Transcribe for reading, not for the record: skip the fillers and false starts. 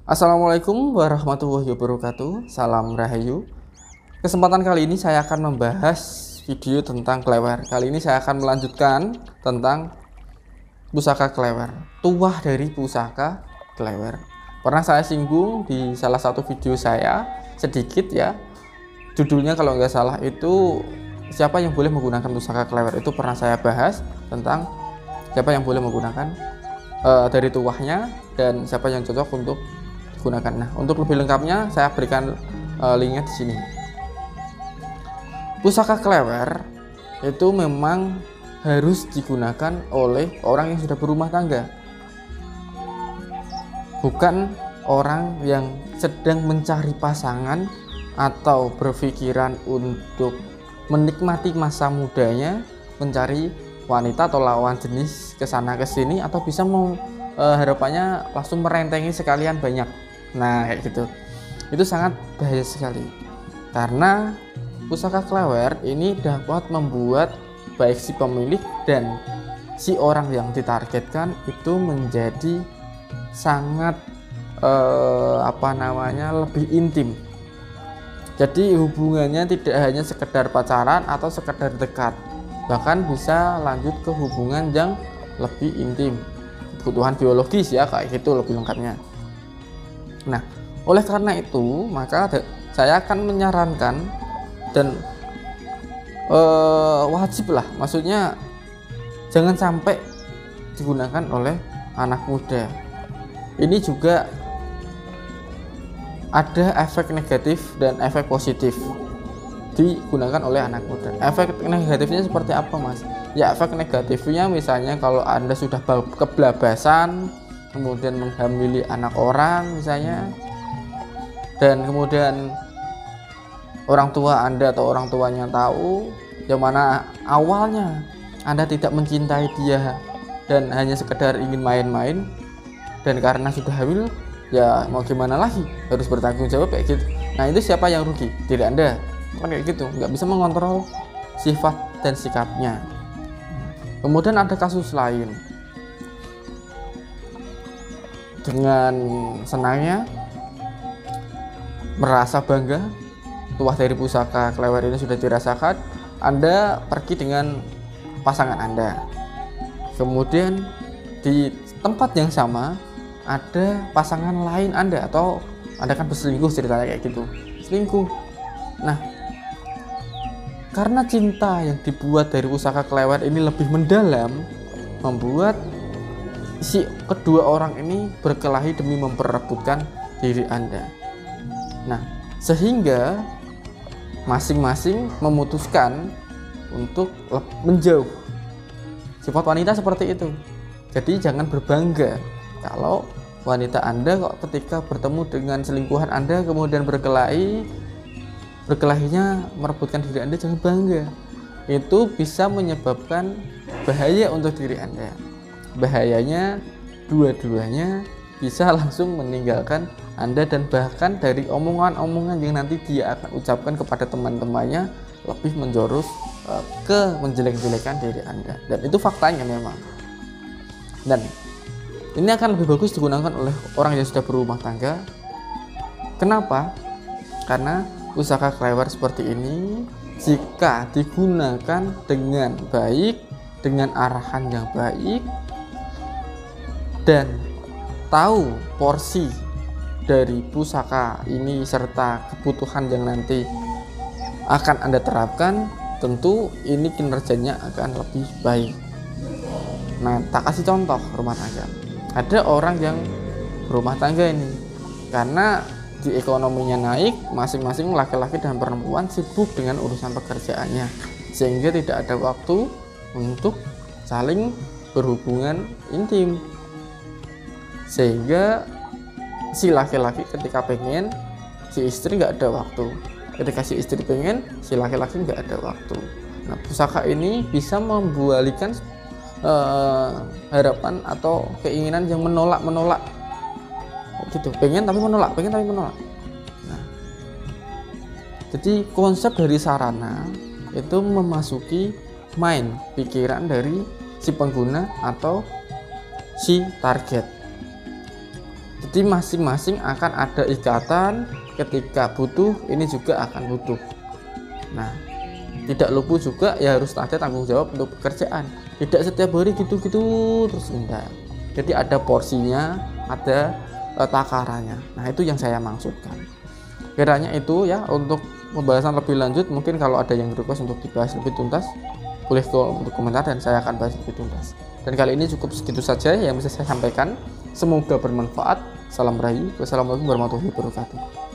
Assalamualaikum warahmatullahi wabarakatuh. Salam Rahayu. Kesempatan kali ini saya akan membahas video tentang klewer. Kali ini saya akan melanjutkan tentang pusaka klewer, tuah dari pusaka klewer. Pernah saya singgung di salah satu video saya sedikit ya. Judulnya kalau nggak salah itu siapa yang boleh menggunakan pusaka klewer. Itu pernah saya bahas tentang siapa yang boleh menggunakan dari tuahnya dan siapa yang cocok untuk gunakan. Nah, untuk lebih lengkapnya saya berikan linknya di sini. Pusaka klewer itu memang harus digunakan oleh orang yang sudah berumah tangga, bukan orang yang sedang mencari pasangan atau berpikiran untuk menikmati masa mudanya, mencari wanita atau lawan jenis kesana kesini, atau bisa mau harapannya langsung merentengi sekalian banyak. Nah, kayak gitu. Itu sangat bahaya sekali. Karena pusaka klewer ini dapat membuat baik si pemilik dan si orang yang ditargetkan itu menjadi sangat lebih intim. Jadi hubungannya tidak hanya sekedar pacaran atau sekedar dekat, bahkan bisa lanjut ke hubungan yang lebih intim. Kebutuhan biologis ya, kayak gitu lebih lengkapnya. Nah, oleh karena itu maka saya akan menyarankan dan wajib lah, maksudnya jangan sampai digunakan oleh anak muda. Ini juga ada efek negatif dan efek positif digunakan oleh anak muda. Efek negatifnya seperti apa, Mas? Ya, efek negatifnya misalnya kalau Anda sudah keblabasan, kemudian menghamili anak orang misalnya, dan kemudian orang tua Anda atau orang tuanya tahu, yang mana awalnya Anda tidak mencintai dia dan hanya sekedar ingin main-main, dan karena sudah hamil ya mau gimana lagi, harus bertanggung jawab kayak gitu. Nah, itu siapa yang rugi? Tidak Anda, kan kayak gitu, nggak bisa mengontrol sifat dan sikapnya. Kemudian ada kasus lain. Dengan senangnya merasa bangga tuah dari pusaka klewer ini sudah dirasakan, Anda pergi dengan pasangan Anda. Kemudian di tempat yang sama ada pasangan lain Anda, atau Anda kan berselingkuh, ceritanya kayak gitu, selingkuh. Nah, karena cinta yang dibuat dari pusaka klewer ini lebih mendalam, membuat si kedua orang ini berkelahi demi memperebutkan diri Anda. Nah, sehingga masing-masing memutuskan untuk menjauh. Sifat wanita seperti itu. Jadi jangan berbangga kalau wanita Anda kok ketika bertemu dengan selingkuhan Anda kemudian berkelahinya merebutkan diri Anda, jangan bangga. Itu bisa menyebabkan bahaya untuk diri Anda. Bahayanya dua-duanya bisa langsung meninggalkan Anda, dan bahkan dari omongan-omongan yang nanti dia akan ucapkan kepada teman-temannya lebih menjurus ke menjelek-jelekan diri Anda. Dan itu faktanya memang. Dan ini akan lebih bagus digunakan oleh orang yang sudah berumah tangga. Kenapa? Karena pusaka klewer seperti ini jika digunakan dengan baik, dengan arahan yang baik, dan tahu porsi dari pusaka ini serta kebutuhan yang nanti akan Anda terapkan, tentu ini kinerjanya akan lebih baik. Nah, tak kasih contoh rumah tangga. Ada orang yang berumah tangga ini karena di ekonominya naik, masing-masing laki-laki dan perempuan sibuk dengan urusan pekerjaannya, sehingga tidak ada waktu untuk saling berhubungan intim. Sehingga si laki-laki ketika pengen, si istri nggak ada waktu. Ketika si istri pengen, si laki-laki nggak ada waktu. Nah, pusaka ini bisa membualikan harapan atau keinginan yang menolak gitu, pengen tapi menolak. Nah, jadi konsep dari sarana itu memasuki mind, pikiran dari si pengguna atau si target. Jadi masing-masing akan ada ikatan, ketika butuh ini juga akan butuh. Nah, tidak luput juga ya harus ada tanggung jawab untuk pekerjaan. Tidak setiap hari gitu-gitu terus, enggak. Jadi ada porsinya, ada takarannya. Nah, itu yang saya maksudkan. Kiranya itu ya untuk pembahasan lebih lanjut, mungkin kalau ada yang request untuk dibahas lebih tuntas, boleh untuk komentar dan saya akan bahas lebih tuntas. Dan kali ini cukup segitu saja yang bisa saya sampaikan. Semoga bermanfaat. Salam Rahayu. Wassalamualaikum warahmatullahi wabarakatuh.